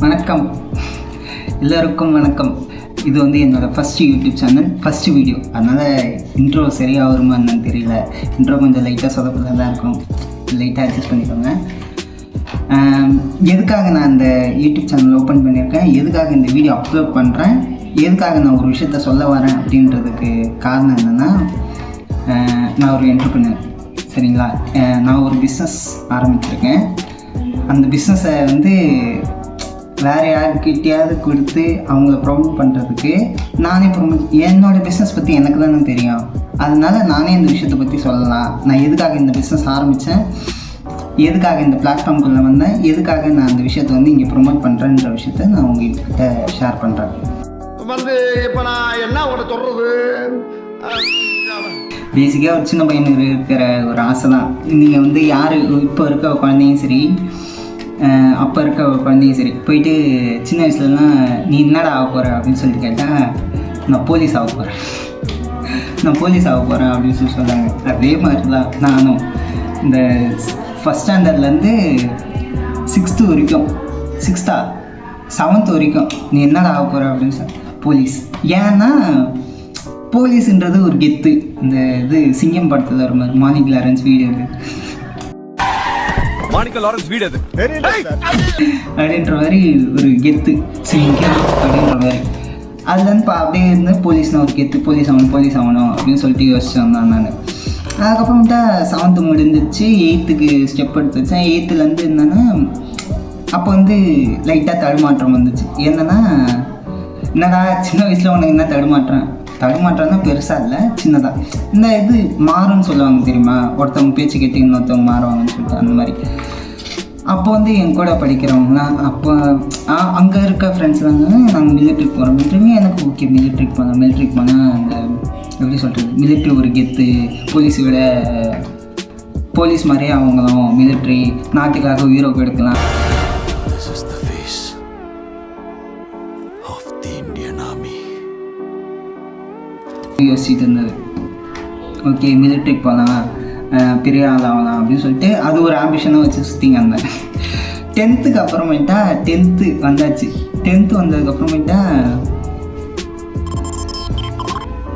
வணக்கம் எல்லோருக்கும் வணக்கம். இது வந்து என்னோடய first YouTube channel, first video. அதனால் இன்ட்ரோ சரியாக வருமா என்னன்னு தெரியல. இன்ட்ரோ கொஞ்சம் லைட்டாக சொதப்பதாக தான் இருக்கும், லைட்டாக அட்ஜஸ்ட் பண்ணிக்கோங்க. எதுக்காக நான் இந்த யூடியூப் சேனல் ஓப்பன் பண்ணியிருக்கேன், எதுக்காக இந்த வீடியோ அப்லோட் பண்ணுறேன், எதுக்காக நான் ஒரு விஷயத்த சொல்ல வரேன் அப்படின்றதுக்கு காரணம் என்னென்னா, நான் ஒரு என்டர்ப்ரனர், சரிங்களா. நான் ஒரு பிஸ்னஸ் ஆரம்பிச்சிருக்கேன். அந்த பிஸ்னஸை வந்து வேறு யாருக்கிட்டையாவது கொடுத்து அவங்கள ப்ரொமோட் பண்ணுறதுக்கு நானே என்னோடய பிஸ்னஸ் பற்றி எனக்கு தானே தெரியும். அதனால நானே இந்த விஷயத்தை பற்றி சொல்லலாம். நான் எதுக்காக இந்த பிஸ்னஸ் ஆரம்பித்தேன், எதுக்காக இந்த பிளாட்ஃபார்ம்குள்ளே வந்தேன், எதுக்காக நான் அந்த விஷயத்தை வந்து இங்கே ப்ரொமோட் பண்ணுறேன்ற விஷயத்த நான் உங்கள்கிட்ட ஷேர் பண்ணுறேன். இப்போ நான் என்ன சொல்கிறது, பேசிக்காக ஒரு சின்ன பையனுக்கு இருக்கிற ஒரு ஆசை தான். நீங்கள் வந்து யார் இப்போ இருக்க குழந்தையும் சரி, அப்போ இருக்க குழந்தையும் சரி, போயிட்டு சின்ன வயசுலலாம் நீ என்னடா ஆக போகிற அப்படின்னு சொல்லிட்டு கேட்டால், நான் போலீஸ் ஆக போகிறேன் அப்படின்னு சொல்லி சொன்னாங்க. அதே மாதிரி தான் நானும் இந்த ஃபஸ்ட் ஸ்டாண்டர்ட்லேருந்து 6th வரைக்கும், 7th வரைக்கும் நீ என்னடா ஆக போகிற அப்படின்னு சொல்லி போலீஸ். ஏன்னா போலீஸுன்றது ஒரு கெத்து. இந்த இது சிங்கம் படத்தில் ஒரு மாதிரி மாணிக் லாரன்ஸ் வீடு அப்படின்ற மாதிரி ஒரு கெத்து, சிங்கம் அப்படின்ற மாதிரி. அதுலேருந்து அப்படியே இருந்து போலீஸ்னால் ஒரு கெத்து, போலீஸ் ஆகணும் அப்படின்னு சொல்லிட்டு யோசிச்சு வந்தேன் நான். அதுக்கப்புறமேட்டா 7th முடிஞ்சிச்சு, 8th ஸ்டெப் எடுத்து வச்சேன். 8th என்னென்னா அப்போ வந்து லைட்டாக தடுமாற்றம் வந்துச்சு. என்னென்னா, என்னடா சின்ன வயசில் உனக்கு என்ன தடுமாற்றம்னா பெருசாக இல்லை, சின்னதாக இந்த இது மாறும்னு சொல்லுவாங்க தெரியுமா, ஒருத்தவங்க பேச்சு கேட்டு இன்னொருத்தவங்க மாறுவாங்கன்னு சொல்லிட்டு அந்த மாதிரி. அப்போ வந்து என் கூட படிக்கிறவங்களாம், அப்போ அங்கே இருக்க ஃப்ரெண்ட்ஸ்லாம் நாங்கள் மிலிட்ரிக்கு போகிறோம். எனக்கு ஓகே மிலிட்ரிக்கு போனால் அந்த எப்படி சொல்கிறது, மிலிட்ரி ஒரு கெத்து, போலீஸ் மாதிரியே அவங்களும் மிலிட்ரி, நாட்டுக்காக உயிரை எடுக்கலாம் யோசிச்சுட்டு இருந்தது. ஓகே மிலிட்ரிக்கு போகலாம், பெரிய ஆள் ஆகலாம் அப்படின்னு சொல்லிட்டு அது ஒரு ஆம்பிஷனாக வச்சு சுற்றிங்க இருந்தேன். 10th அப்புறமேட்டா 10th வந்தாச்சு. 10th வந்ததுக்கப்புறமேட்டா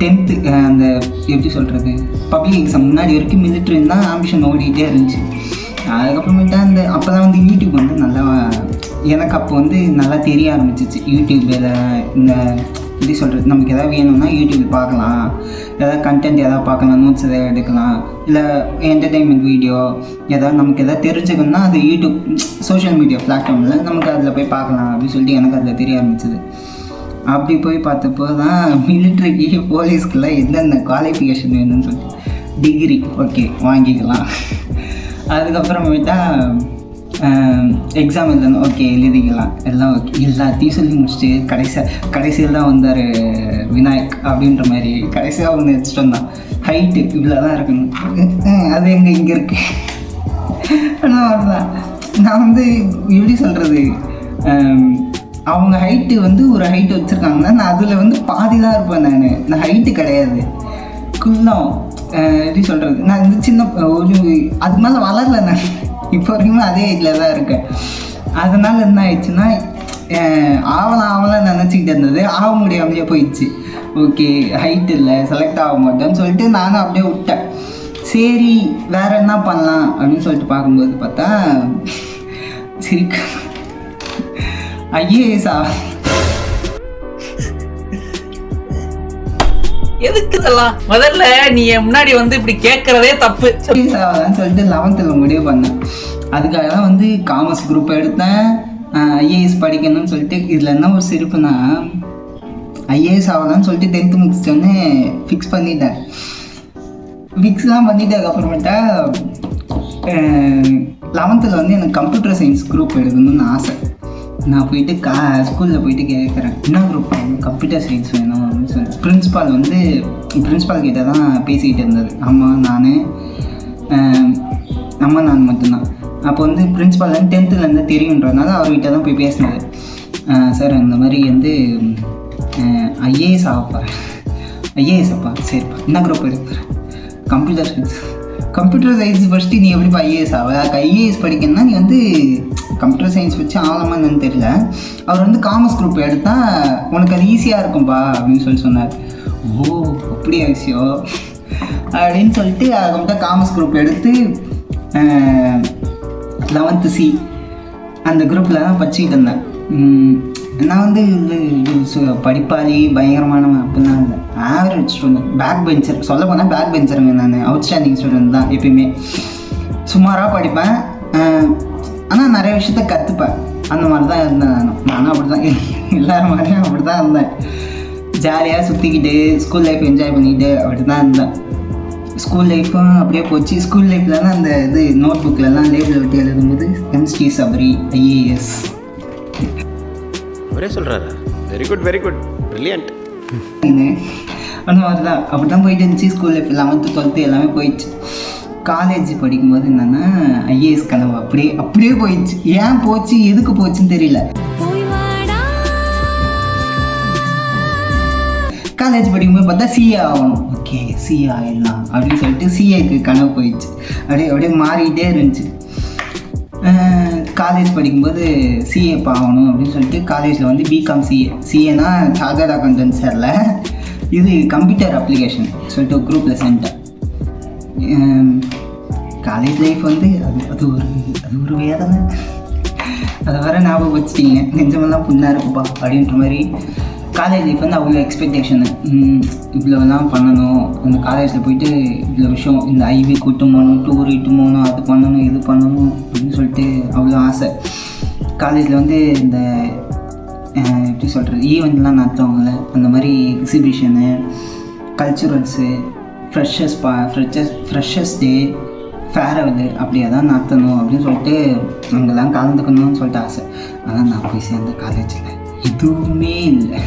10th அந்த எப்படி சொல்கிறது, பப்ளிக் எக்ஸாம் முன்னாடி வரைக்கும் மிலிட்ரின்னு தான் ஆம்பிஷன் ஓடிக்கிட்டே இருந்துச்சு. அதுக்கப்புறமேட்டா அப்போ தான் வந்து யூடியூப் வந்து நல்லா எனக்கு அப்போ வந்து நல்லா தெரிய ஆரம்பிச்சிச்சு. யூடியூப்பில் இந்த எப்படி சொல்கிறது, நமக்கு எதாவது வேணும்னா யூடியூப் பார்க்கலாம், எதாவது கண்டென்ட் எதாவது பார்க்கலாம், நோட்ஸ் எதாவது எடுக்கலாம், இல்லை என்டர்டெயின்மெண்ட் வீடியோ எதாவது நமக்கு எதாவது தெரிஞ்சுக்கணும்னா அது யூடியூப் சோஷியல் மீடியா பிளாட்ஃபார்மில் நமக்கு அதில் போய் பார்க்கலாம் அப்படின்னு சொல்லிட்டு எனக்கு அதில் தெரிய ஆரம்பிச்சிது. அப்படி போய் பார்த்தப்போ தான் மிலிட்ரிக்கு போலீஸ்க்குலாம் எந்தெந்த குவாலிஃபிகேஷன் வேணும்னு சொல்லிட்டு, டிகிரி ஓகே வாங்கிக்கலாம். அதுக்கப்புறமேட்டா எக்ஸாம் எழுதணும், ஓகே எழுதிக்கலாம், எல்லாம் ஓகே, எல்லாத்தையும் சொல்லி முடிச்சுட்டு கடைசியில் தான் வந்தார் விநாயக் அப்படின்ற மாதிரி. கடைசியாக ஒன்று வச்சுட்டு வந்தான், ஹைட்டு இவ்வளோ தான் இருக்கணும், அது இங்கே இருக்கு. ஆனால் தான் நான் வந்து எப்படி சொல்கிறது, அவங்க ஹைட்டு வந்து ஒரு ஹைட்டு வச்சுருக்காங்கன்னா நான் அதில் வந்து பாதி தான் இருப்பேன். நான் ஹைட்டு கிடையாது, குள்ளம், எப்படி சொல்கிறது, நான் இந்த சின்ன ஒரு அது மேலே வளரல. நான் இப்போ வரைக்கும் அதே ஏஜில் தான் இருக்கேன். அதனால் என்ன ஆயிடுச்சுன்னா, ஆவலாம் நினச்சிக்கிட்டு இருந்தது, ஆக முடியாமலே போயிடுச்சு. ஓகே ஹைட் இல்லை, செலக்ட் ஆக மாட்டேன்னு சொல்லிட்டு நானும் அப்படியே விட்டேன். சரி வேறு என்ன பண்ணலாம் அப்படின்னு சொல்லிட்டு பார்க்கும்போது பார்த்தா சரி ஐஏஎஸ்ஸா எதுக்கு இதெல்லாம் முதல்ல நீ முன்னாடி வந்து இப்படி கேட்கறதே தப்பு. சொல்லிட்டு 11th முடிவு பண்ணேன். அதுக்காக தான் வந்து காமர்ஸ் குரூப் எடுத்தேன், ஐஏஎஸ் படிக்கணும்னு சொல்லிட்டு. இதில் என்ன ஒரு சிரிப்புனா, ஐஏஎஸ் ஆகலான்னு சொல்லிட்டு 10th முடிச்சிட்டோன்னே ஃபிக்ஸ் பண்ணிட்டேன். ஃபிக்ஸ்லாம் பண்ணிட்டு அதுக்கப்புறமேட்டா 11th வந்து எனக்கு கம்ப்யூட்டர் சயின்ஸ் குரூப் எடுக்கணும்னு ஆசை. நான் போயிட்டு ஸ்கூலில் போயிட்டு கேட்குறேன், என்ன குரூப் கம்ப்யூட்டர் சயின்ஸ் வேணும் அப்படின்னு சொல்லி. பிரின்ஸ்பால் கிட்ட தான் பேசிக்கிட்டு இருந்தது. நான் மட்டும்தான். அப்போ வந்து பிரின்ஸ்பால் வந்து 10th தெரியுன்றதுனால அவர்கிட்ட தான் போய் பேசினது. சார் இந்த மாதிரி வந்து ஐஏஎஸ் ஆக போகிறேன். ஐஏஎஸ் அப்பா சரிப்பா, என்ன குரூப் எடுக்கிறேன், computer science. Computer science first நீ எப்படிப்பா ஐஏஎஸ் ஆக? ஐஏஎஸ் படிக்கணும்னா நீ வந்து கம்ப்யூட்டர் சயின்ஸ் வச்சு ஆகலாமான்னு தெரியல. அவர் வந்து காமர்ஸ் குரூப் எடுத்தால் உனக்கு அது ஈஸியாக இருக்கும்பா அப்படின்னு சொன்னார். ஓ அப்படியே விஷயம் அப்படின்னு சொல்லிட்டு அதுக்கிட்ட காமர்ஸ் குரூப் எடுத்து 11th C அந்த குரூப்பில் தான் படிச்சுக்கிட்டு இருந்தேன். நான் வந்து படிப்பாளி பயங்கரமானவன் அப்படிலாம் இல்லை, ஆவரேஜ் ஸ்டூடெண்ட், பேக் பெஞ்சர். சொல்ல போனால் பேக் பெஞ்சருங்க. நான் அவுட் ஸ்டாண்டிங் ஸ்டூடெண்ட் தான். எப்பயுமே சுமாராக படிப்பேன், ஆனால் நிறைய விஷயத்த கற்றுப்பேன். அந்த மாதிரி தான் இருந்தேன். நானும் அப்படி தான், எல்லோரும் மாதிரியும் அப்படி தான் இருந்தேன். ஜாலியாக சுற்றிக்கிட்டு ஸ்கூல் லைஃப் என்ஜாய் பண்ணிக்கிட்டு அப்படி தான் இருந்தேன். ஸ்கூல் லைஃப்பும் அப்படியே போச்சு. ஸ்கூல் லைஃப்லலாம் அந்த இது நோட் புக்கிலலாம் லேபிள் விட்டு எழுதும்போது எம்ஸ்டி சபரி ஐஏஎஸ் அவரே சொல்கிறாரா? Very good brilliant. அந்த மாதிரி தான் அப்படி தான் போயிட்டு இருந்துச்சு ஸ்கூல் லைஃப். 11th 12th எல்லாமே போயிடுச்சு. காலேஜ் படிக்கும்போது என்னென்னா ஐஏஎஸ் கனவு அப்படியே போயிடுச்சு. ஏன் போச்சு எதுக்கு போச்சுன்னு தெரியல. காலேஜ் படிக்கும்போது பார்த்தா சிஏ ஆகணும். ஓகே சிஏ ஆகிடலாம் அப்படின்னு சொல்லிட்டு சிஏக்கு கனவு போயிடுச்சு. அப்படியே மாறிக்கிட்டே இருந்துச்சு. காலேஜ் படிக்கும்போது சிஏ ஆகணும் அப்படின்னு சொல்லிட்டு காலேஜில் வந்து பிகாம் சிஏனா சார்ட்டர்ட் அக்கௌண்டன்ட் சேரல, இது கம்ப்யூட்டர் அப்ளிகேஷன் சொல்லிட்டு ஒரு குரூப்பில் சேர்ந்தேன். காலேஜ் லைஃப் வந்து அது ஒரு வேதனை. அதை வேற ஞாபகம் வச்சுட்டீங்க, நெஞ்சமெல்லாம் புண்ணாக இருக்குப்பா அப்படின்ற மாதிரி. காலேஜ் லைஃப் வந்து அவ்வளோ எக்ஸ்பெக்டேஷனு, இவ்வளோலாம் பண்ணணும், அந்த காலேஜில் போயிட்டு இவ்வளோ விஷயம், இந்த ஐவி கூட்டும் போகணும், டூர் இட்டு போகணும், அது பண்ணணும் இது பண்ணணும் அப்படின்னு சொல்லிட்டு அவ்வளோ ஆசை. காலேஜில் வந்து இந்த எப்படி சொல்கிறது ஈவெண்ட்லாம் நடத்துவாங்கள்ல, அந்த மாதிரி எக்ஸிபிஷனு, கல்ச்சுரல்ஸு, ஃப்ரெஷர்ஸ் டே, ஃபேர்வெல் அப்படியே தான் நடத்தணும் அப்படின்னு சொல்லிட்டு அங்கெல்லாம் கலந்துக்கணும்னு சொல்லிட்டு ஆசை. ஆனால் நான் போய் சேர்ந்த காலேஜில் எதுவுமே இல்லை.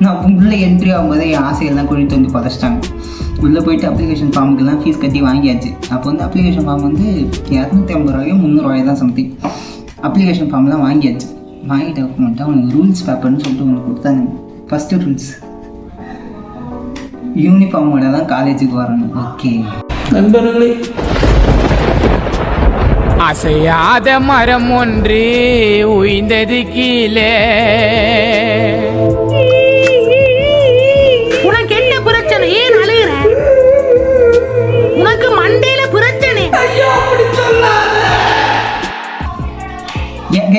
நான் உள்ளே என்ட்ரி ஆகும்போதே என் ஆசையெல்லாம் குழித்து வந்து புதைச்சிட்டாங்க. உள்ளே போயிட்டு அப்ளிகேஷன் ஃபார்முக்கெல்லாம் ஃபீஸ் கட்டி வாங்கியாச்சு. அப்போ வந்து அப்ளிகேஷன் ஃபார்ம் வந்து 250 ரூபாயோ 300 ரூபாயோ தான் சம்திங். அப்ளிகேஷன் ஃபார்ம்லாம் வாங்கியாச்சு. வாங்கிட்டு மட்டும் அவனுக்கு ரூல்ஸ் பேப்பர்னு சொல்லிட்டு ஒன்று கொடுத்தாங்க. ஃபஸ்ட்டு ரூல்ஸ் யூனிஃபார்மோட தான் காலேஜுக்கு வரணும். ஓகே நண்பர்களே, அசையாத மரம் ஒன்று உய்ந்தது கீழே. உனக்கு என்ன பிரச்சனை? ஏன் அழுகிற? உனக்கு மண்டையில பிரச்சனை.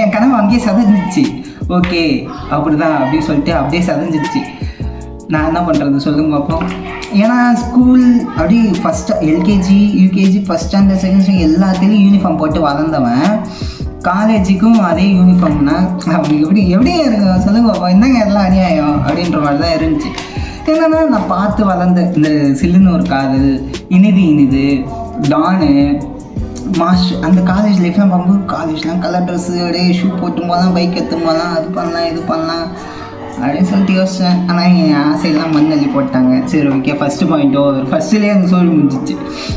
என் கனவு அங்கேயே சதஞ்சிச்சு. ஓகே அப்படிதான் அப்படின்னு சொல்லிட்டு அப்படியே சதஞ்சிச்சு. நான் என்ன பண்ணுறது சொல்லுங்க பார்ப்போம். ஏன்னா ஸ்கூல் அப்படி first LKG UKG first standard second standard எல்லாத்துலேயும் யூனிஃபார்ம் போட்டு வளர்ந்தவன் காலேஜுக்கும் அதே யூனிஃபார்ம்னா அப்படி எப்படி இருக்கு சொல்லுங்க பார்ப்போம். என்னங்க எல்லாம் அநியாயம் அப்படின்ற மாதிரி தான் இருந்துச்சு. என்னன்னா நான் பார்த்து வளர்ந்த இந்த சில்லுன்னு ஒரு காதல், இனிது, டானு, மாஸ்டர், அந்த காலேஜ் லைஃப்லாம் பார்க்கும்போது காலேஜ்லாம் கலர் ட்ரெஸ்ஸு அப்படியே ஷூ போட்டு போகலாம், பைக் எடுத்து போகலாம், அது பண்ணலாம் இது பண்ணலாம் அப்படின்னு சொல்லிட்டு யோசித்தேன். ஆனால் என் ஆசையெல்லாம் மண்ணள்ளி போட்டாங்க. சரி ஓகே ஃபஸ்ட்டு பாயிண்ட் ஓவர். ஃபஸ்ட்டுலேயே அந்த சோழி முடிஞ்சிச்சு.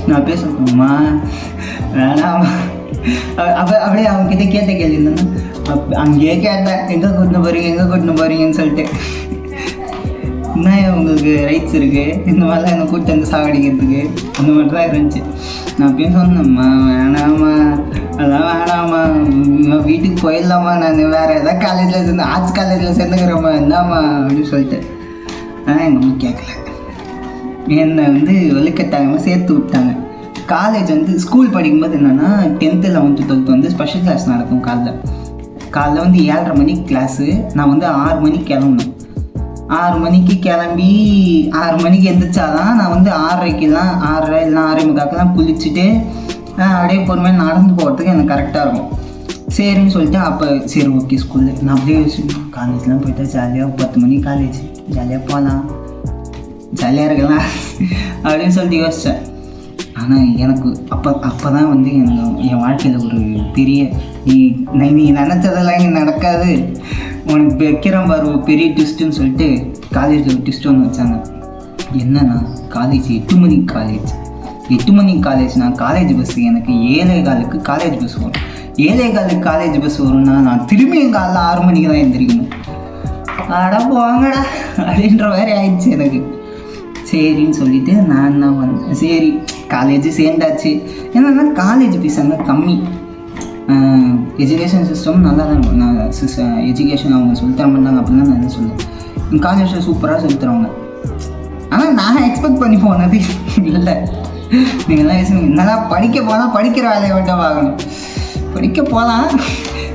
நான் பேசணுமா வேணாம் அப்படியே அவங்ககிட்ட கேட்ட கேள்வி இருந்தேன்னா அங்கேயே கேட்டேன், எங்கே கூட்டின்னு போகிறீங்கன்னு சொல்லிட்டு. என்ன உங்களுக்கு ரைட்ஸ் இருக்குது இந்த மாதிரிலாம் என்னை கூப்பிட்டு வந்து சாகடிக்கிறதுக்கு, அந்த மாதிரி தான் இருந்துச்சு. நான் அப்படியே சொன்னேம்மா வேணாம்மா அதெல்லாம் வேணாம்மா, வீட்டுக்கு போயிடலாமா, நான் வேறு எதாவது காலேஜில் சேர்ந்து ஆர்ட்ஸ் காலேஜில் சேர்ந்துக்கிறேம்மா என்னம்மா அப்படின்னு சொல்லிட்டு. ஆனால் எங்கள் அம்மா கேட்கல, என்னை வந்து வலுக்கட்டாயமாக சேர்த்து விட்டாங்க. காலேஜ் வந்து ஸ்கூல் படிக்கும்போது என்னென்னா 10th 11th 12th வந்து ஸ்பெஷல் கிளாஸ் நடக்கும். காலைல வந்து 7:30 மணிக்கு கிளாஸு. நான் வந்து 6 மணிக்கு கிளம்பணும். 6 மணிக்கு கிளம்பி 6 மணிக்கு எழுந்திரிச்சாதான் நான் வந்து 6:30 இல்லைனா 6:45 குளிச்சுட்டு அப்படியே பொறுமையாக நடந்து போகிறதுக்கு எனக்கு கரெக்டாக இருக்கும். சரின்னு சொல்லிட்டு அப்போ சரி ஓகே ஸ்கூலில் நான் அப்படியே காலேஜ்லாம் போயிட்டா ஜாலியாக 10 மணிக்கு காலேஜ் ஜாலியாக போகலாம், ஜாலியாக இருக்கலாம் அப்படின்னு சொல்லிட்டு யோசித்தேன். ஆனால் எனக்கு அப்போ தான் வந்து என் வாழ்க்கையில் ஒரு பெரிய நீ நினச்சதெல்லாம் இங்கே நடக்காது, உனக்கு வைக்கிறோம் பாரு பெரிய ட்விஸ்ட்டுன்னு சொல்லிட்டு காலேஜில் ஒரு ட்விஸ்ட் ஒன்று வச்சாங்க. என்னன்னா காலேஜ் 8 மணிக்கு காலேஜ். 8 மணிக்கு காலேஜ்னா காலேஜ் பஸ்ஸு எனக்கு 7:15 காலேஜ் பஸ் வரும். 7:15 காலேஜ் பஸ் வரும்னா நான் திரும்பி எங்கள் காலைல 6 மணிக்கு தான் எழுந்திரிக்கணும். அடா போங்கடா அப்படின்ற மாதிரி ஆயிடுச்சு எனக்கு. சரின்னு சொல்லிட்டு நான் தான் வந்தேன். சரி காலேஜ் சேர்ந்தாச்சு. என்னன்னா காலேஜ் ஃபீஸ் அங்கே கம்மி, எஜுகேஷன் சிஸ்டம் நல்லா தான் இருக்கும். நான் எஜுகேஷன் அவங்க சொல்லித்தர மாட்டாங்க அப்படின்னா நான் எதுவும் சொல்லுவேன். காலேஜில் சூப்பராக சொல்லித்தருவாங்க. ஆனால் நான் எக்ஸ்பெக்ட் பண்ணி போனது இல்லை. நீங்கள்லாம் யோசிங்க, என்னடா படிக்க போனால் படிக்கிற வேலையை விட்டு வாங்கணும். படிக்க போகலாம்,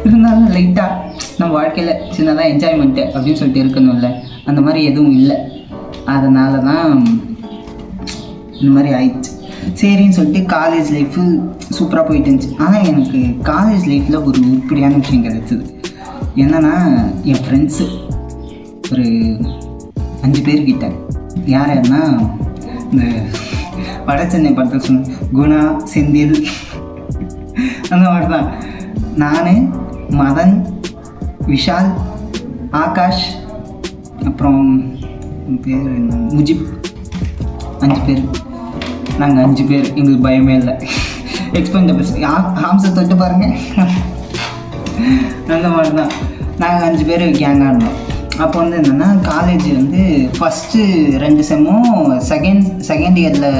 இருந்தாலும் லைட்டாக நம்ம வாழ்க்கையில் சின்னதாக என்ஜாய்மெண்ட்டு அப்படின்னு சொல்லிட்டு இருக்கணும்ல, அந்த மாதிரி எதுவும் இல்லை. அதனால தான் இந்த மாதிரி ஆயிடுச்சு. சரின்னு சொல்லிட்டு காலேஜ் லைஃபு சூப்பராக போயிட்டு இருந்துச்சு. ஆனால் எனக்கு காலேஜ் லைஃப்பில் ஒரு உருப்படியான விஷயம் கிடச்சிது. என்னென்னா என் ஃப்ரெண்ட்ஸு ஒரு 5 பேர்கிட்ட, யார் யாருன்னா இந்த வட சென்னை படத்தில் சொன்ன குணா, செந்தில், அந்த மாதிரி தான். நான், மதன், விஷால், ஆகாஷ், அப்புறம் பேர் என்ன, முஜிப், 5 பேர். நாங்கள் 5 பேர், எங்களுக்கு பயமே இல்லை. எக்ஸ்பெண்டபிள்ஸ் ஹாம்ஸை தொட்டு பாருங்கள். அந்த மாதிரி தான் நாங்கள் 5 பேர் கேங்காக இருந்தோம். அப்போ வந்து என்னென்னா காலேஜ் வந்து ஃபஸ்ட்டு 2 செம்மும் செகண்ட் இயரில்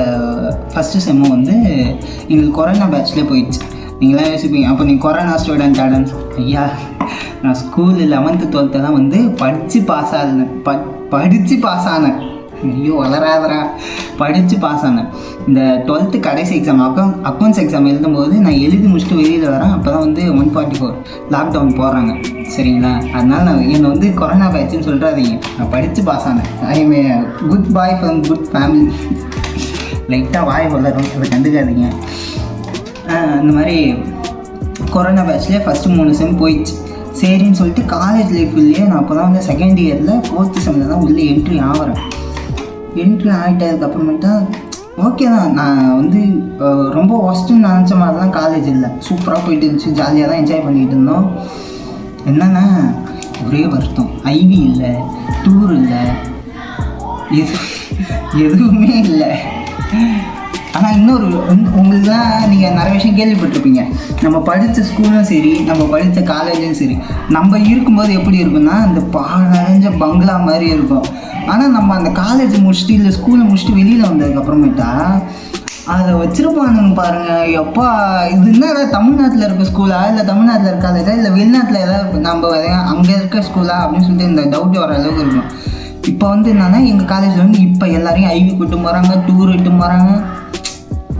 ஃபஸ்ட்டு செம்மும் வந்து எங்களுக்கு கொரோனா பேட்ச்லேயே போயிடுச்சு. நீங்களாம் யோசிப்பீங்க, அப்போ நீ கொரோனா ஸ்டூடெண்ட் ஆடன்ஸ். ஐயா, நான் ஸ்கூலு 11th 12th வந்து படித்து பாஸ் ஆனேன். ஐயோ வளராதரா, படித்து பாஸ் ஆனேன். இந்த 12th கடைசி எக்ஸாம் அக்கௌண்ட்ஸ் எக்ஸாம் எழுதும்போது நான் எழுதி முடிச்சுட்டு வெளியில் வரேன். அப்போ தான் வந்து 144 லாக்டவுன் போடுறாங்க, சரிங்களா? அதனால் நான் என்னை வந்து கொரோனா பேட்சுன்னு சொல்கிறாதீங்க, நான் படித்து பாஸ் ஆனேன். I M A good bye from good family. லைட்டாக வாய் வளரும், அதை கண்டுக்காதீங்க. அந்த மாதிரி கொரோனா பேட்ச்லேயே ஃபஸ்ட்டு 3 செம் போயிடுச்சு. சரின்னு சொல்லிட்டு காலேஜ் லைஃப்லேயே நான் அப்போ தான் வந்து செகண்ட் இயரில் 4th செம்மில் தான் உள்ளே என்ட்ரி ஆகிறேன். என்ட்ரி ஆகிட்டதுக்கப்புறமேட்டா ஓகே தான். நான் வந்து ரொம்ப ஒஸ்ட்டுன்னு நினச்ச மாதிரிலாம் காலேஜ் இல்லை, சூப்பராக போயிட்டு இருந்துச்சு, ஜாலியாக தான் என்ஜாய் பண்ணிகிட்டு இருந்தோம். என்னென்னா ஒரே வருத்தம், ஐவி இல்லை, டூர் இல்லை, எதுவுமே இல்லை. ஆனால் இன்னொரு உங்களுக்குலாம் நீங்கள் நிறைய விஷயம் கேள்விப்பட்டிருப்பீங்க. நம்ம படித்த ஸ்கூலும் சரி, நம்ம படித்த காலேஜும் சரி, நம்ம இருக்கும்போது எப்படி இருக்குன்னா அந்த நிறைஞ்ச பங்களா மாதிரி இருக்கும். ஆனால் நம்ம அந்த காலேஜ் முடிச்சுட்டு இல்லை ஸ்கூலை முடிச்சுட்டு வெளியில் வந்ததுக்கப்புறமேட்டா அதை வச்சுருப்பானுங்க பாருங்கள். எப்பா இது என்ன தமிழ்நாட்டில் இருக்க ஸ்கூலா இல்லை தமிழ்நாட்டில் இருக்க காலேஜா இல்லை வெளிநாட்டில் ஏதாவது நம்ம அங்கே இருக்க ஸ்கூலா அப்படின்னு சொல்லிட்டு இந்த டவுட் வர அளவுக்கு இருக்கும். இப்போ வந்து என்னன்னா எங்கள் காலேஜில் வந்து இப்போ எல்லாரையும் ஐவி கூட்டு போகிறாங்க, டூர் இட்டு போகிறாங்க.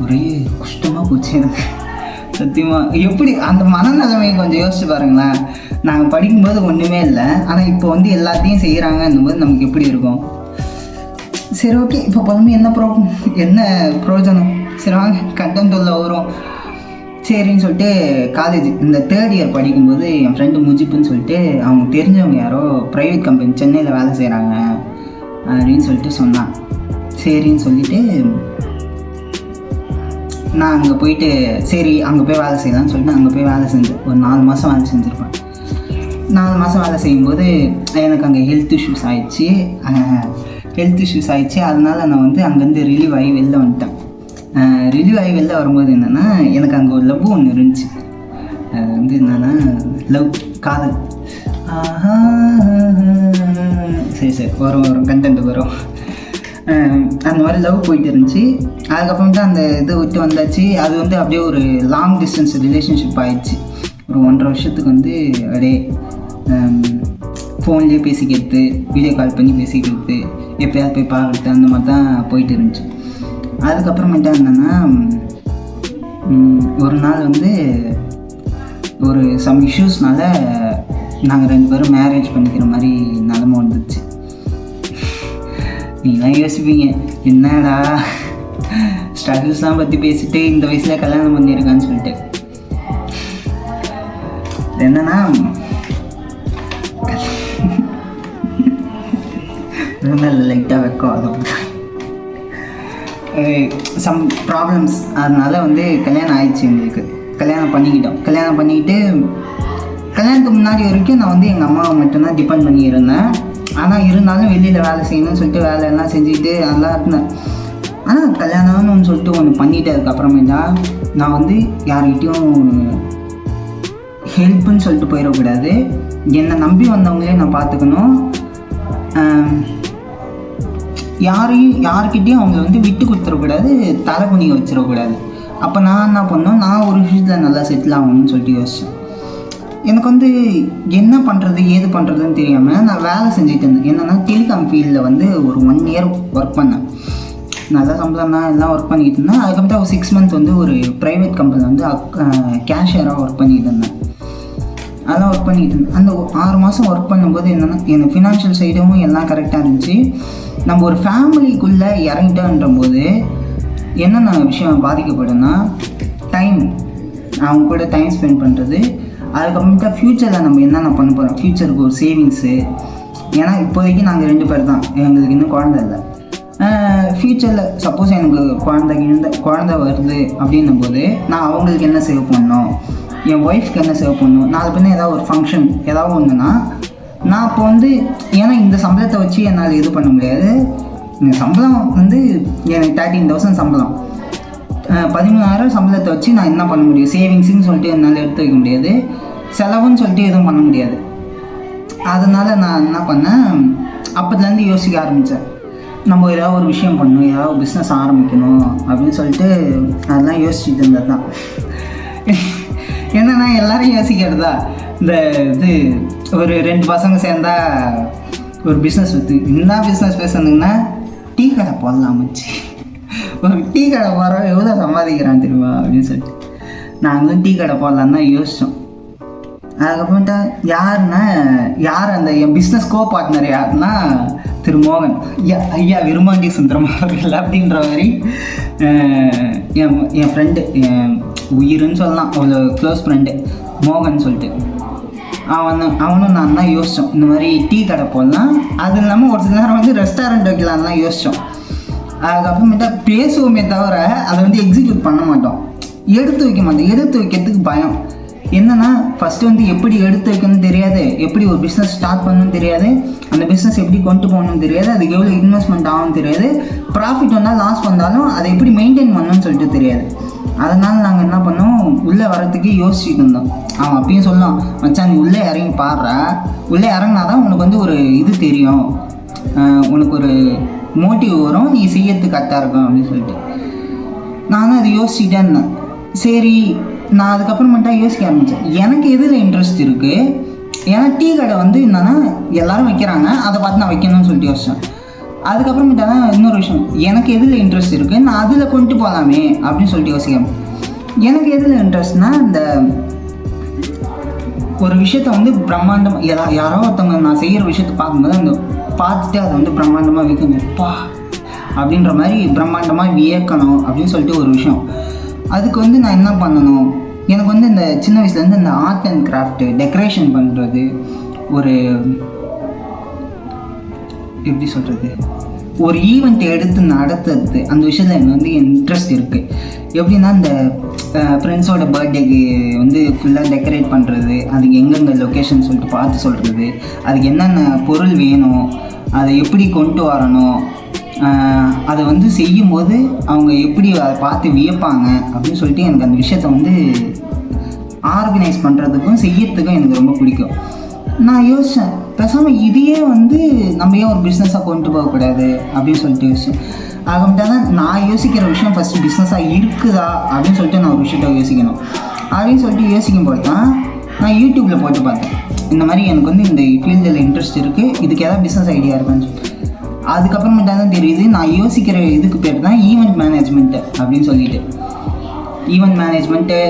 ஒரே கஷ்டமாக போச்சு எனக்கு சத்தியமாக. எப்படி அந்த மனநிலைமையை கொஞ்சம் யோசிச்சு பாருங்களேன். நாங்கள் படிக்கும்போது ஒன்றுமே இல்லை, ஆனால் இப்போ வந்து எல்லாத்தையும் செய்கிறாங்கன்னும்போது நமக்கு எப்படி இருக்கும்? சரி ஓகே, இப்போ புலம்பி என்ன பிரயோஜனம்? சரி வாங்க கண்டென்ட் உள்ள வரும். சரின்னு சொல்லிட்டு காலேஜ் இந்த 3rd இயர் படிக்கும்போது என் ஃப்ரெண்டு முஜிப்புன்னு சொல்லிட்டு அவங்க தெரிஞ்சவங்க யாரோ ப்ரைவேட் கம்பெனி சென்னையில் வேலை செய்கிறாங்க அப்படின்னு சொல்லிட்டு சொன்னான். சரின்னு சொல்லிட்டு நான் அங்கே போயிட்டு சரி அங்கே போய் வேலை செய்யலாம்னு சொல்லிட்டு அங்கே போய் வேலை செஞ்சேன். ஒரு 4 மாதம் வேலை செஞ்சுருப்பேன். 4 மாதம் வேலை செய்யும்போது எனக்கு அங்கே ஹெல்த் இஷ்யூஸ் ஆயிடுச்சு. அதனால நான் வந்து அங்கேருந்து ரிலீவ் ஆகி வெளில வந்துட்டேன். வெளில வரும்போது என்னென்னா எனக்கு அங்கே ஒரு லவ் ஒன்று இருந்துச்சு. அது வந்து என்னென்னா காதல். சரி வரும் கண்டென்ட் வரும். அந்த மாதிரி லவ் போயிட்டு இருந்துச்சு. அதுக்கப்புறமேட்டு அந்த இதை விட்டு வந்தாச்சு. அது வந்து அப்படியே ஒரு லாங் டிஸ்டன்ஸ் ரிலேஷன்ஷிப் ஆயிடுச்சு. ஒரு 1.5 வருஷத்துக்கு வந்து அப்படியே ஃபோன்லேயே பேசிக்கிறது, வீடியோ கால் பண்ணி பேசிக்கிறது, எப்போயாவது போய் பார்க்குறது, அந்த மாதிரி தான் போயிட்டு இருந்துச்சு. அதுக்கப்புறமேட்டா என்னென்னா ஒரு நாள் வந்து ஒரு சம் இஷ்யூஸ்னால நாங்கள் 2 பேரும் மேரேஜ் பண்ணிக்கிற மாதிரி நிலமை வந்துச்சு. நீங்களாம் யோசிப்பீங்க, என்னடா ஸ்ட்ரகிள்ஸ்லாம் பற்றி பேசிட்டு இந்த வயசில் கல்யாணம் பண்ணியிருக்கான்னு சொல்லிட்டு. என்னன்னா லைட்டாக வைக்கும், அதை சம் ப்ராப்ளம்ஸ். அதனால வந்து கல்யாணம் ஆயிடுச்சு எங்களுக்கு. கல்யாணம் பண்ணிக்கிட்டோம். கல்யாணத்துக்கு முன்னாடி வரைக்கும் நான் வந்து எங்கள் அம்மாவை மட்டும்தான் டிபெண்ட் பண்ணியிருந்தேன். ஆனால் இருந்தாலும் வெளியில் வேலை செய்யணும்னு சொல்லிட்டு வேலையெல்லாம் செஞ்சுக்கிட்டு நல்லா இருந்தேன். ஆனால் கல்யாணம்னு ஒன்று சொல்லிட்டு ஒன்று பண்ணிட்டதுக்கப்புறமேட்டா நான் வந்து யார்கிட்டையும் ஹெல்ப்புன்னு சொல்லிட்டு போயிடக்கூடாது. என்னை நம்பி வந்தவங்களே நான் பார்த்துக்கணும். யார்கிட்டையும் அவங்கள வந்து விட்டு கொடுத்துடக்கூடாது, தலை குனிய வச்சிடக்கூடாது. அப்போ நான் என்ன பண்ணோம், நான் ஒரு விஷயத்தில் நல்லா செட்டில் ஆகணும்னு சொல்லிட்டு யோசித்தேன். எனக்கு வந்து என்ன பண்ணுறது ஏது பண்ணுறதுன்னு தெரியாமல் நான் வேலை செஞ்சுட்டு இருந்தேன். என்னென்னா டெலிகாம் ஃபீல்டில் வந்து ஒரு 1 year ஒர்க் பண்ணேன். நல்லா சம்பளம் தான் எல்லாம் ஒர்க் பண்ணிக்கிட்டு இருந்தேன். அதுக்கப்புறம் ஒரு 6 months வந்து ஒரு ப்ரைவேட் கம்பெனியில் வந்து கேஷியராக ஒர்க் பண்ணிக்கிட்டு இருந்தேன். அதெல்லாம் ஒர்க் பண்ணிக்கிட்டு இருந்தேன். அந்த 6 மாதம் ஒர்க் பண்ணும்போது என்னென்னா எனக்கு ஃபினான்ஷியல் சைடும் எல்லாம் கரெக்டாக இருந்துச்சு. நம்ம ஒரு ஃபேமிலிக்குள்ளே இறங்கிட்டோன்ற போது என்னென்ன விஷயம் பாதிக்கப்படும்னா டைம், அவங்க கூட டைம் ஸ்பெண்ட் பண்ணுறது. அதுக்கப்புறமேட்டா ஃப்யூச்சரில் நம்ம என்னென்ன பண்ண போகிறோம், ஃப்யூச்சருக்கு ஒரு சேவிங்ஸு. ஏன்னா இப்போதைக்கு நாங்கள் 2 பேர் தான், எங்களுக்கு இன்னும் குழந்தை இல்லை. ஃப்யூச்சரில் சப்போஸ் எனக்கு குழந்தை வருது அப்படின்னும் போது நான் அவங்களுக்கு என்ன சேவ் பண்ணணும், என் ஒய்ஃப்க்கு என்ன சேவ் பண்ணணும். நாலு பேர் ஏதாவது ஒரு ஃபங்க்ஷன் ஏதாவது ஒன்றுனா நான் இப்போ வந்து ஏன்னா இந்த சம்பளத்தை வச்சு என்னால் இது பண்ண முடியாது. இந்த சம்பளம் வந்து எனக்கு 13,000 சம்பளம், 13,000 சம்பளத்தை வச்சு நான் என்ன பண்ண முடியும், சேவிங்ஸுன்னு சொல்லிட்டு என்னால் எடுத்து வைக்க முடியாது, செலவுன்னு சொல்லிட்டு எதுவும் பண்ண முடியாது. அதனால் நான் என்ன பண்ணேன், அப்போதுலேருந்து யோசிக்க ஆரம்பித்தேன். நம்ம ஏதாவது ஒரு விஷயம் பண்ணணும், ஏதாவது ஒரு பிஸ்னஸ் ஆரம்பிக்கணும் அப்படின்னு சொல்லிட்டு அதெல்லாம் யோசிச்சுட்டு இருந்தது தான். என்னென்னா எல்லோரும் யோசிக்கிறதா, இந்த இது ஒரு 2 பசங்க சேர்ந்தா ஒரு பிஸ்னஸ் விற்று என்ன பிஸ்னஸ் பேசணுங்கன்னா டீ கடை போடலாமச்சு, ஒரு டீ கடை போகிறோம் எவ்வளோ சம்பாதிக்கிறான் தெரியுமா அப்படின்னு சொல்லிட்டு நாங்களும் டீ கடை போடலான்னு தான் யோசித்தோம். அதுக்கப்புறமேட்டா யார் அந்த என் பிஸ்னஸ் கோ பார்ட்னர் யாருன்னா திரு மோகன் ஐயா விரும்மாண்டி சுந்தரம் அவர்கள் அப்படின்ற மாதிரி என் ஃப்ரெண்டு, என் உயிருன்னு சொல்லலாம், அவ்வளோ க்ளோஸ் ஃப்ரெண்டு மோகன் சொல்லிட்டு அவனும் நான் தான் யோசித்தோம் இந்த மாதிரி டீ கடை போடலாம். அது இல்லாமல் ஒரு சில நேரம் வந்து ரெஸ்டாரண்ட் வைக்கலான்னு தான் யோசித்தோம். அதுக்கப்புறமேட்டா பேசுவோமே தவிர அதை வந்து எக்ஸிக்யூட் பண்ண மாட்டோம், எடுத்து வைக்கிறதுக்கு பயம். என்னென்னா ஃபஸ்ட்டு வந்து எப்படி எடுத்து வைக்கணும்னு தெரியாது, எப்படி ஒரு பிஸ்னஸ் ஸ்டார்ட் பண்ணணும்னு தெரியாது, அந்த பிஸ்னஸ் எப்படி கொண்டு போகணும்னு தெரியாது, அதுக்கு எவ்வளோ இன்வெஸ்ட்மெண்ட் ஆகும்னு தெரியாது, ப்ராஃபிட் வந்தால் லாஸ் வந்தாலும் அதை எப்படி மெயின்டைன் பண்ணணும்னு சொல்லிட்டு தெரியாது. அதனால் நாங்கள் என்ன பண்ணோம், உள்ளே வரத்துக்கே யோசிச்சுட்டு இருந்தோம். அவன் அப்பயும் சொல்லலாம், மச்சான் நீ உள்ளே இறங்கி பாடுற, உள்ளே இறங்கினா தான் உனக்கு வந்து ஒரு இது தெரியும், உனக்கு ஒரு மோட்டிவ் வரும், நீ செய்யறதுக்கு கரெக்டாக இருக்கும் அப்படின்னு சொல்லிட்டு நானும் அதை யோசிச்சுட்டே இருந்தேன். சரி, நான் அதுக்கப்புறமேட்டா யோசிக்க ஆரம்பித்தேன் எனக்கு எதில் இன்ட்ரெஸ்ட் இருக்குது. ஏன்னா டீ கடை வந்து என்னென்னா எல்லோரும் வைக்கிறாங்க, அதை பார்த்து நான் வைக்கணும்னு சொல்லிட்டு யோசித்தேன். அதுக்கப்புறமேட்டா தான் இன்னொரு விஷயம், எனக்கு எதில் இன்ட்ரெஸ்ட் இருக்குது, நான் அதில் கொண்டு போகலாமே அப்படின்னு சொல்லிட்டு யோசிக்காமல் எனக்கு எதில் இன்ட்ரெஸ்ட்னா இந்த ஒரு விஷயத்த வந்து பிரம்மாண்டமாக யாரோ ஒருத்தவங்க நான் செய்கிற விஷயத்த பார்க்கும்போது அந்த பார்த்துட்டு அதை வந்து பிரம்மாண்டமாக விற்கணும்ப்பா அப்படின்ற மாதிரி பிரம்மாண்டமாக வியக்கணும் அப்படின்னு சொல்லிட்டு ஒரு விஷயம். அதுக்கு வந்து நான் என்ன பண்ணணும், எனக்கு வந்து இந்த சின்ன வயசுலேருந்து இந்த ஆர்ட் அண்ட் கிராஃப்ட்டு டெக்கரேஷன் பண்ணுறது, ஒரு எப்படி சொல்கிறது, ஒரு ஈவெண்ட் எடுத்து நடத்துறது, அந்த விஷயத்தில் எனக்கு வந்து இன்ட்ரெஸ்ட் இருக்குது. எப்படின்னா இந்த ஃப்ரெண்ட்ஸோட பர்த்டேக்கு வந்து ஃபுல்லாக டெக்கரேட் பண்ணுறது, அதுக்கு எங்கெங்கே லொக்கேஷன் சொல்லிட்டு பார்த்து சொல்கிறது, அதுக்கு என்னென்ன பொருள் வேணும், அதை எப்படி கொண்டு வரணும், அதை வந்து செய்யும்போது அவங்க எப்படி அதை பார்த்து வியப்பாங்க அப்படின்னு சொல்லிட்டு எனக்கு அந்த விஷயத்த வந்து ஆர்கனைஸ் பண்ணுறதுக்கும் செய்யறதுக்கும் எனக்கு ரொம்ப பிடிக்கும். நான் யோசித்தேன், பேசாமல் இதையே வந்து நம்ம ஏன் ஒரு பிஸ்னஸாக கொண்டு போகக்கூடாது அப்படின்னு சொல்லிட்டு யோசித்தேன். அதுக்கிட்ட தான் நான் யோசிக்கிற விஷயம் ஃபஸ்ட்டு பிஸ்னஸாக இருக்குதா அப்படின்னு சொல்லிட்டு நான் ஒரு விஷயத்த யோசிக்கணும் அப்படின்னு சொல்லிட்டு யோசிக்கும்போது தான் நான் யூடியூப்பில் போட்டு பார்த்தேன், இந்த மாதிரி எனக்கு வந்து இந்த ஃபீல்டில் இன்ட்ரெஸ்ட் இருக்குது, இதுக்கு ஏதாவது பிஸ்னஸ் ஐடியா இருக்கான்னு சொல்லிட்டு. அதுக்கப்புறமேட்டா தான் தெரியுது நான் யோசிக்கிற இதுக்கு பேர் தான் ஈவெண்ட் மேனேஜ்மெண்ட்டு அப்படின்னு சொல்லிட்டு. ஈவெண்ட் மேனேஜ்மெண்ட்டு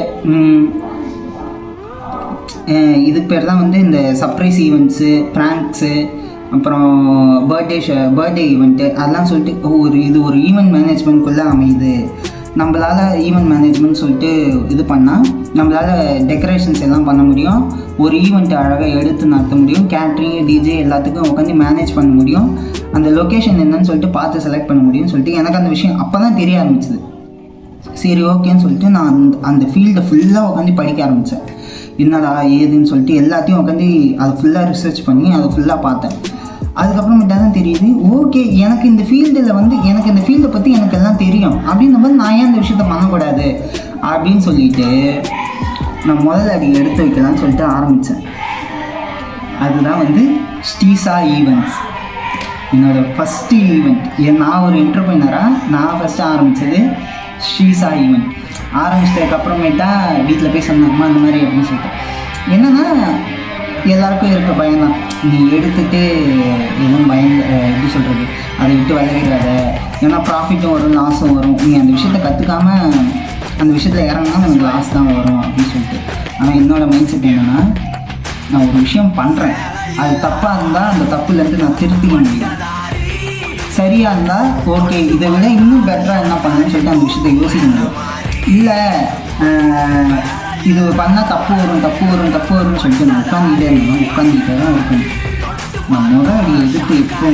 இதுக்கு பேர் தான் வந்து இந்த சர்ப்ரைஸ் ஈவெண்ட்ஸு, ப்ராங்க்ஸு, அப்புறம் பர்த்டே ஈவெண்ட்டு அதெல்லாம் சொல்லிட்டு இது ஒரு ஈவெண்ட் மேனேஜ்மெண்ட்குள்ளே அமையுது. நம்மளால் ஈவெண்ட் மேனேஜ்மெண்ட் சொல்லிட்டு இது பண்ணால் நம்மளால் டெக்கரேஷன்ஸ் எல்லாம் பண்ண முடியும், ஒரு ஈவெண்ட்டை அழகாக எடுத்து நடத்த முடியும், கேட்ரிங் டிஜே எல்லாத்துக்கும் உட்காந்து மேனேஜ் பண்ண முடியும், அந்த லொக்கேஷன் என்னன்னு சொல்லிட்டு பார்த்து செலக்ட் பண்ண முடியும்னு சொல்லிட்டு எனக்கு அந்த விஷயம் அப்போ தான் தெரிய ஆரம்பிச்சிது. சரி ஓகேன்னு சொல்லிட்டு நான் அந்த ஃபீல்டை ஃபுல்லாக உட்காந்து படிக்க ஆரம்பித்தேன். என்னடா ஏதுன்னு சொல்லிட்டு எல்லாத்தையும் உட்காந்து அதை ஃபுல்லாக ரிசர்ச் பண்ணி அதை ஃபுல்லாக பார்த்தேன். அதுக்கப்புறமேட்டா தான் தெரியுது, ஓகே எனக்கு இந்த ஃபீல்டில் வந்து எனக்கு இந்த ஃபீல்டை பற்றி எனக்கு எல்லாம் தெரியும் அப்படின்னும் போது நான் ஏன் இந்த விஷயத்த பண்ணக்கூடாது அப்படின்னு சொல்லிட்டு நான் முதல்ல அடி எடுத்து வைக்கலான்னு சொல்லிட்டு ஆரம்பித்தேன். அதுதான் வந்து ஸ்டீசா ஈவெண்ட்ஸ். என்னோடய ஃபஸ்ட்டு ஈவெண்ட் நான் ஒரு என்டர்பிரைனராக நான் ஃபஸ்ட்டு ஆரம்பித்தது ஸ்ரீசா ஈவெண்ட். ஆரம்பிச்சதுக்கப்புறமேட்டா வீட்டில் போய் சொன்னாங்கம்மா அந்த மாதிரி அப்படின்னு சொல்லிட்டு. என்னென்னா எல்லாருக்கும் இருக்க பயம்தான், நீ எடுத்துகிட்டு எதுவும் எப்படி சொல்கிறது, அதை விட்டு விலகிடாத, ஏன்னா ப்ராஃபிட்டும் வரும் லாஸும் வரும், நீ அந்த விஷயத்தை கற்றுக்காம அந்த விஷயத்தில் இறங்கினா எனக்கு லாஸ் தான் வரும் அப்படின்னு சொல்லிட்டு. ஆனால் என்னோடய மைண்ட் செட் என்னென்னா, நான் ஒரு விஷயம் பண்ணுறேன், அது தப்பாக இருந்தால் அந்த தப்புலேருந்து நான் திருத்திக்க முடியும், சரியாக இருந்தால் ஓகே இதை விட இன்னும் பெட்டராக என்ன பண்ணணும்னு சொல்லிட்டு அந்த விஷயத்தை யோசிக்க முடியும். இல்லை இது பண்ணால் தப்பு வரும்னு சொல்லிட்டு நான் உட்காந்துக்கிட்டே தான் இருக்கணும். நான் அடி எதிர்த்து எப்போ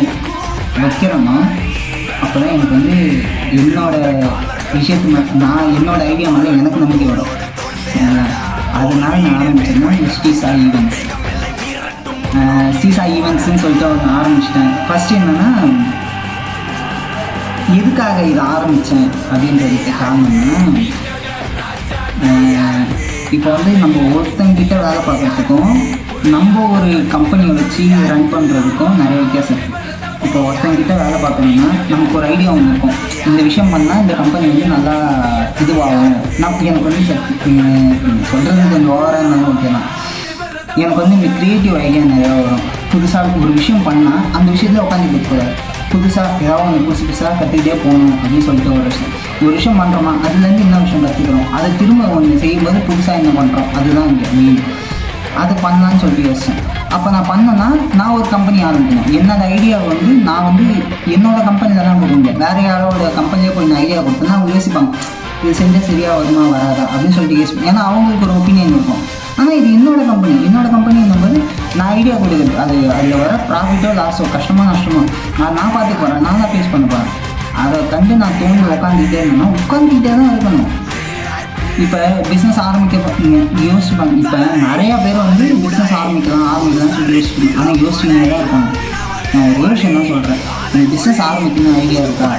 வைக்கிறேன்னா அப்போ தான் எனக்கு வந்து நான் என்னோடய ஐடியா மேலே எனக்கு நம்பிக்கை வரும். சரிங்களா? அதனால் நான் ஆரம்பிச்சேன்னா ஸ்ரீசா ஈவெண்ட்ஸ். ஸ்ரீசா ஈவெண்ட்ஸ்ன்னு சொல்லிட்டு ஒன்று ஆரம்பிச்சிட்டேன். ஃபஸ்ட்டு என்னென்னா, எதுக்காக இதை ஆரம்பித்தேன் அப்படின்றதுக்கு காரணம்னா, இப்போ வந்து நம்ம ஒருத்தங்கிட்ட வேலை பார்க்குறதுக்கும் நம்ம ஒரு கம்பெனியை வச்சு ரன் பண்ணுறதுக்கும் நிறைய வித்தியாசம் இருக்குது. இப்போ ஒருத்தங்கிட்ட வேலை பார்க்கணுன்னா நமக்கு ஒரு ஐடியா ஒன்று இருக்கும், இந்த விஷயம் பண்ணால் இந்த கம்பெனி வந்து நல்லா இதுவாகும். எனக்கு வந்து சொல்கிறது கொஞ்சம் ஓவராக இருந்தாலும் ஓகே தான். எனக்கு வந்து இந்த க்ரியேட்டிவ் ஐடியா நிறையா வரும். புதுசாக ஒரு விஷயம் பண்ணால் அந்த விஷயத்தில் உட்காந்து கொடுக்கூடாது, புதுசாக ஏதாவது ஒன்று புதுசாக கற்றுக்கிட்டே போகணும் அப்படின்னு சொல்லிட்டு ஒரு விஷயம் பண்ணுறோமா, அதுலேருந்து என்ன விஷயம் கற்றுக்கிறோம், அதை திரும்ப ஒன்று செய்யும்போது புதுசாக என்ன பண்ணுறோம், அதுதான் இங்கே மெயின். அது பண்ணலான்னு சொல்லிட்டு யோசிச்சேன். அப்போ நான் பண்ணேன்னா நான் ஒரு கம்பெனி ஆரம்பிக்கணும். என்னோடய ஐடியா வந்து நான் வந்து என்னோடய கம்பெனியில் தான் கொடுங்க, வேறு யாரோட கம்பெனியே போய் நான் ஐடியா கொடுத்தேன்னா அவங்க யோசிப்பாங்க, இது செஞ்சால் சரியாக வருமா வராதா அப்படின்னு சொல்லிட்டு யோசிப்பேன். ஏன்னா அவங்களுக்கு ஒரு ஒப்பீனியன் இருக்கும். ஆனால் இது என்னோடய கம்பெனிங்கும்போது நான் ஐடியா கொடுக்குறது, அதில் வர ப்ராஃபிட்டோ லாஸோ கஷ்டமோ நஷ்டமோ நான் பார்த்து போகிறேன், நான் தான் ஃபேஸ் பண்ண போகிறேன். அதை கண்டு நான் தோண்டி உட்காந்துக்கிட்டே தான் இருக்கணும். இப்போ பிஸ்னஸ் யோசிச்சுப்பாங்க. இப்போ நிறையா பேர் வந்து பிஸ்னஸ் ஆரம்பிக்கலாம்னு சொல்லி யோசிச்சுப்பாங்க. ஆனால் யோசிச்சுனே தான் இருக்காங்க. நான் ஒரு விஷயம் தான் சொல்கிறேன், நீங்கள் பிஸ்னஸ் ஆரம்பிக்கணும்னு ஐடியா இருக்கா,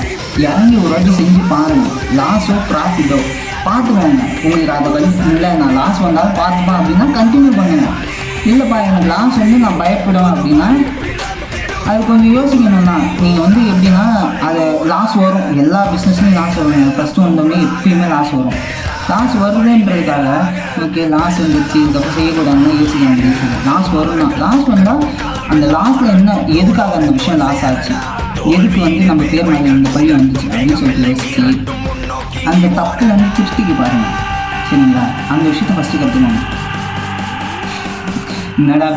இறங்கி ஒரு வாட்டி செஞ்சு பாருங்கள், லாஸோ ப்ராஃபிட்டோ பார்த்துக்கோங்க. உங்களுக்கு அதை வந்து இல்லை நான் லாஸ் வந்தாலும் பார்த்துப்பேன் அப்படின்னா கண்டினியூ பண்ணுங்கள். இல்லைப்பா எனக்கு லாஸ் வந்து நான் பயப்படுவேன் அப்படின்னா அது கொஞ்சம் யோசிக்கணும்னா, நீங்கள் வந்து எப்படின்னா அது லாஸ் வரும், எல்லா பிஸ்னஸ்லையும் லாஸ் வரும். ஃபஸ்ட்டு வந்தோடனே எப்பயுமே லாஸ் வரும். லாஸ் வருதுன்றதுக்காக ஓகே லாஸ் வந்துடுச்சு இதுக்கப்புறம் செய்யக்கூடாதுன்னு யோசிக்க முடியும். லாஸ் வரும்னா லாஸ் வந்தால் அந்த லாஸில் என்ன, எதுக்காக அந்த விஷயம் லாஸ் ஆச்சு, எதுக்கு வந்து நம்ம பேர் மேலே இந்த பழி வந்துச்சு அப்படின்னு சொல்லிட்டு யோசிச்சு அந்த தப்பு வந்து திருஷ்டிக்கு பாருங்கள். சரிங்களா? அந்த விஷயத்தை ஃபஸ்ட்டு கற்றுக்கணும். என்னடா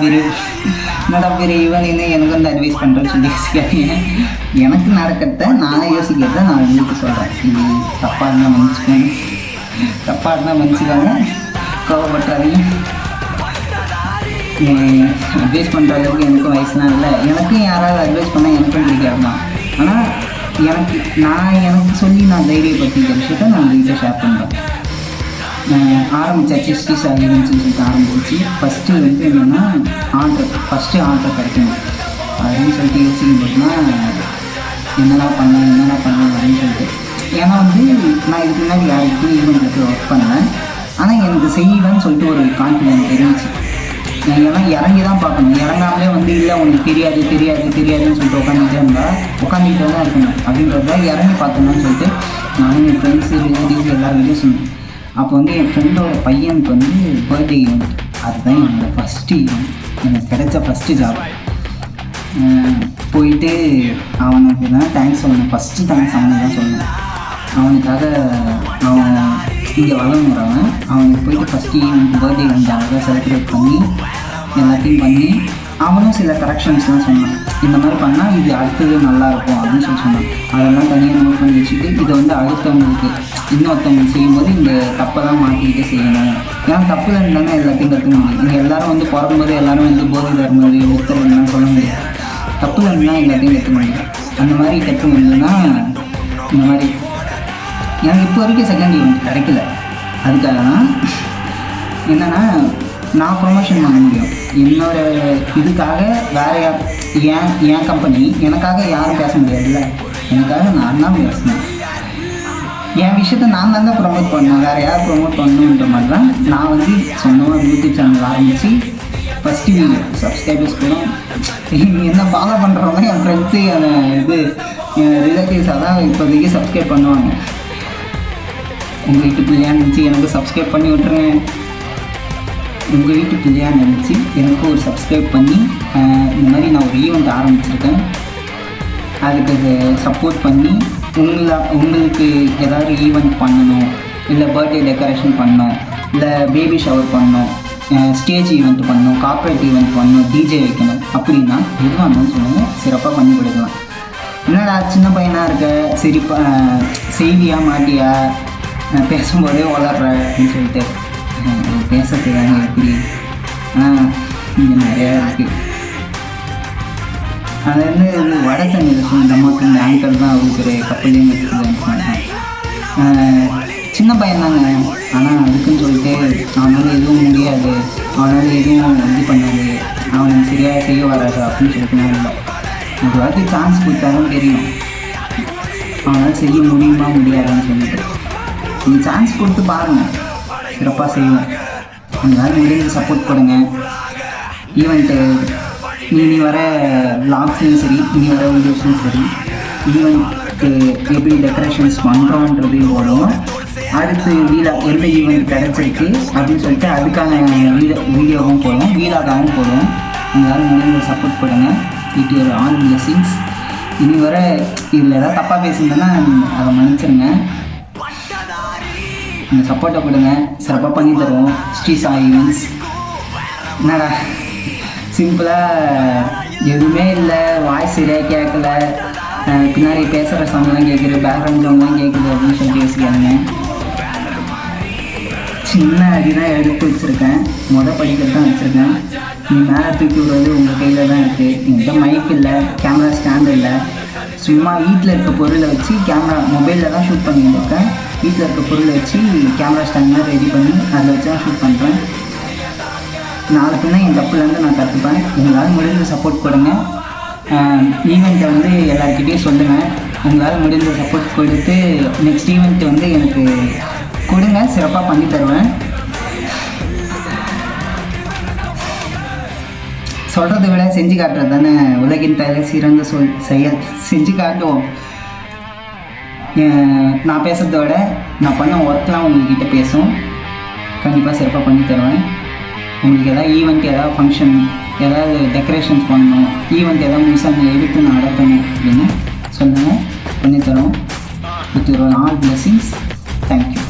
பேர் இவன் என்ன எனக்கு வந்து அட்வைஸ் பண்ணுறேன்னு சொல்லி யோசிக்காதீங்க. எனக்கு நடக்கிறத நானே யோசிக்கிறத நான் உங்களுக்கு சொல்கிறேன். இது தப்பாக இருந்தால் மன்னிச்சுக்கோங்க, கோவப்பட்டாதீங்க. அட்வைஸ் பண்ணுற அளவுக்கு எனக்கும் வயசுலாம் இல்லை. எனக்கும் யாராவது அட்வைஸ் பண்ணால் எனக்கும் பிடிக்காது தான். ஆனால் எனக்கு சொல்லி நான் தைரியப்படுத்திக்கிற விஷயத்த நான் வீட்டை ஷேர் பண்ணுறேன். ஆரம்பித்தாச்சு ஸ்ரீசா ஈவெண்ட்ஸ்னு சொல்லிட்டு ஆரம்பிச்சு ஃபஸ்ட்டு வந்து என்னென்னா ஆர்டர் கிடைக்கணும் அப்படின்னு சொல்லிட்டு யோசிக்கும் போதுனா என்னடா பண்ணலாம் அப்படின்னு சொல்லிட்டு. ஏன்னா வந்து நான் இதுக்கு முன்னாடி யாருக்கும் ஈவெண்ட்டில் போய் ஒர்க் பண்ணேன், ஆனால் எனக்கு செய்வேன்னு சொல்லிட்டு ஒரு கான்ஃபிடென்ட் இருந்துச்சு. ஏன்னா இறங்கி தான் பார்க்கணும், இறங்காமலே வந்து இல்லை உனக்கு தெரியாதுன்னு சொல்லிட்டு உட்காந்துக்கிட்டே தான் இருக்கணும் அப்படின்றத இறங்கி பார்த்தோம்னு சொல்லிட்டு நானும் என் ஃப்ரெண்ட்ஸு ரிலேட்டிவ்ஸ் எல்லாருக்கிட்டையும் சொன்னேன். அப்போ வந்து என் ஃப்ரெண்டோட பையனுக்கு வந்து பர்த்டே ஈவெண்ட், அதுதான் என்னோடய ஃபஸ்ட்டு ஈவெண்ட், எனக்கு கிடைச்ச ஃபஸ்ட்டு ஜாப். போயிட்டு அவனுக்கு தான் தேங்க்ஸ் சொல்லணும், ஃபஸ்ட்டு தேங்க்ஸ் அவனுக்கு தான் சொல்லணும். அவனுக்காக அவன் இங்கே வளர்ந்துறான். அவனுக்கு போயிட்டு ஃபஸ்ட்டு ஈவெண்ட் பர்த்டே ஈவெண்ட் அவனுக்காக செலிப்ரேட் பண்ணி எல்லாத்தையும் பண்ணி அவனும் சில கரெக்ஷன்ஸ்லாம் சொன்னான். இந்த மாதிரி பண்ணால் இது அடுத்தது நல்லாயிருக்கும் அப்படின்னு சொன்னான். அதெல்லாம் தனியாக நோட் பண்ணி வச்சுட்டு இதை வந்து அடுத்தவங்களுக்கு இன்னொருத்தவங்களுக்கு செய்யும்போது இந்த தப்பை தான் மாற்றிக்கிட்டே செய்யணும். ஏன்னா தப்பு தானே எல்லாத்தையும் கற்றுக்க முடியும். இங்கே எல்லோரும் வந்து பிறகும்போது எல்லோரும் வந்து போதை தரும்போது ஒருத்தர் சொல்ல முடியாது. தப்பு தான் எல்லாத்தையும் கற்றுக்க முடியும். அந்த மாதிரி கற்றுக்க முடியும்னா இந்த மாதிரி எனக்கு இப்போ வரைக்கும் செகண்ட் ஈவெண்ட் கிடைக்கல. அதுக்காக தான் என்னென்னா நான் ப்ரொமோஷன் பண்ண முடியும். என்னோடய இதுக்காக வேறு என் கம்பெனி எனக்காக யாரும் பேச முடியாதுல்ல, எனக்காக நான் தான் பேசணும். என் விஷயத்த நான் தான் ப்ரொமோட் பண்ணேன், வேறு யார் ப்ரொமோட் பண்ணணுன்ற மாதிரி தான் நான் வந்து சொந்தமாக யூடியூப் சேனல் ஆரம்பித்து ஃபஸ்ட்டு வீடியோ சப்ஸ்கிரைபர்ஸ் கூட என்ன ஃபாலோ பண்ணுறவங்க என் ஃப்ரெண்ட்ஸு இது என் ரிலேட்டிவ்ஸ் அதான் இப்போதைக்கு சப்ஸ்கிரைப் பண்ணுவாங்க. உங்கள் வீட்டு பிள்ளையாக நினச்சி எனக்கு சப்ஸ்கிரைப் பண்ணி விட்ருங்க. உங்கள் வீட்டு பிள்ளையாக நினச்சி எனக்கு ஒரு சப்ஸ்கிரைப் பண்ணி இந்த மாதிரி நான் ஒரு ஈவெண்ட் ஆரம்பிச்சிருக்கேன். அதுக்கு சப்போர்ட் பண்ணி உங்களுக்கு ஏதாவது ஈவெண்ட் பண்ணணும், இல்லை பர்த்டே டெக்கரேஷன் பண்ணணும், இல்லை பேபி ஷவர் பண்ணணும், ஸ்டேஜ் ஈவெண்ட் பண்ணணும், கார்ப்பரேட் ஈவெண்ட் பண்ணணும், டிஜே வைக்கணும் அப்படின்னா எதுவாக இருந்தாலும் சொல்லுங்கள், சிறப்பாக பண்ணி கொடுக்கலாம். என்னடா சின்ன பையனாக இருக்க, சரி செய்வியா மாட்டியா, பேசும்போதே வளர்ற அப்படின்னு சொல்லிட்டு பேசுறதுக்காக எப்படி இங்கே நிறையா இருக்குது. அது வந்து வட தண்ணியில் சொந்தமாக இந்த ஆங்கர் தான் அவருக்கு கப்பலையும் இருக்குது. சின்ன பையன் தாங்க, ஆனால் அதுக்குன்னு சொல்லிட்டு அவனால் எதுவும் முடியாது, அவனால் எதுவும் இது பண்ணாது, அவனுக்கு சரியாக செய்ய வராது அப்படின்னு சொல்லிட்டு நான் இல்லை. ஒரு வாட்டி சான்ஸ் கொடுத்தாலும் தெரியும் அவனால் செய்ய முடியுமா முடியாதான்னு சொல்லிட்டு. நீங்கள் சான்ஸ் கொடுத்து பாருங்கள், சிறப்பாக செய்வேன். உங்களால் முடிஞ்சு சப்போர்ட் கொடுங்க. ஈவெண்ட்டு நீ வர விளாக்ஸ்லையும் சரி, நீ வர வீடியோஸ்லையும் சரி, ஈவெண்ட்டுக்கு எப்படி டெக்கரேஷன்ஸ் பண்ணுறோன்றதையும் போடும். அடுத்து எந்த ஈவெண்ட் கிடச்சிருக்கு அப்படின்னு சொல்லிட்டு அதுக்கான வீடியோவும் போடும், வீலாகவும் போடும். உங்களால் முடிஞ்ச சப்போர்ட் கொடுங்க. It your all blessings. இனி வர இதில் ஏதாவது தப்பாக பேசியிருந்தேன்னா அதை மன்னிச்சிருங்க. இந்த சப்போர்ட்டை கொடுங்க, சிறப்பாக பண்ணி தருவோம். ஸ்ரீ சாய் ஈவெண்ட்ஸ். என்னடா சிம்பிளாக எதுவுமே இல்லை, வாய்ஸ் சரியாக கேட்கல, பின்னாடி பேசுகிற சவுண்ட்லாம் கேட்குது, பேக்ரவுண்ட் சவுண்ட்லாம் கேட்குது அப்படின்னு சொல்லி யோசிக்காங்க. சின்ன அடி தான் எடுத்து வச்சுருக்கேன், படிக்கிறது தான் வச்சுருக்கேன். நீ மேலே தூக்கி விடுறது உங்கள் கையில் தான் இருக்குது. என்கிட்ட மைக் இல்லை, கேமரா ஸ்டாண்ட் இல்லை, சும்மா வீட்டில் இருக்க பொருளை வச்சு மொபைலில் தான் ஷூட் பண்ணியிருக்கேன். வீட்டில் இருக்க பொருளை வச்சு கேமரா ஸ்டாண்ட் ரெடி பண்ணி அதில் வச்சு தான் ஷூட் பண்ணுறேன். நாளைக்கு தான் என் தப்புலேருந்து நான் கற்றுப்பேன். உங்களால் முடிஞ்ச சப்போர்ட் கொடுங்க. ஈவெண்ட்டை வந்து எல்லாருக்கிட்டையும் சொல்லுங்கள். உங்களால் முடிஞ்ச சப்போர்ட் கொடுத்து நெக்ஸ்ட் ஈவெண்ட் வந்து எனக்கு கொடுங்க, சிறப்பாக பண்ணி தருவேன். சொல்கிறத விட செஞ்சு காட்டுறது தானே உலகின் தலை சிறந்த செயல். செஞ்சு காட்டுவோம். நான் பேசுகிறத விட நான் பண்ண ஒர்க்லாம் உங்கள்கிட்ட பேசும். கண்டிப்பாக சிறப்பாக பண்ணி தருவேன். உங்களுக்கு எதாவது ஈவெண்ட், ஏதாவது ஃபங்க்ஷன், ஏதாவது டெக்கரேஷன்ஸ் பண்ணணும், ஈவெண்ட் ஏதாவது முழுசாக எடுத்து நடத்தணும் அப்படின்னு சொல்லுங்கள், பண்ணித்தரோம். With your all blessings. Thank you.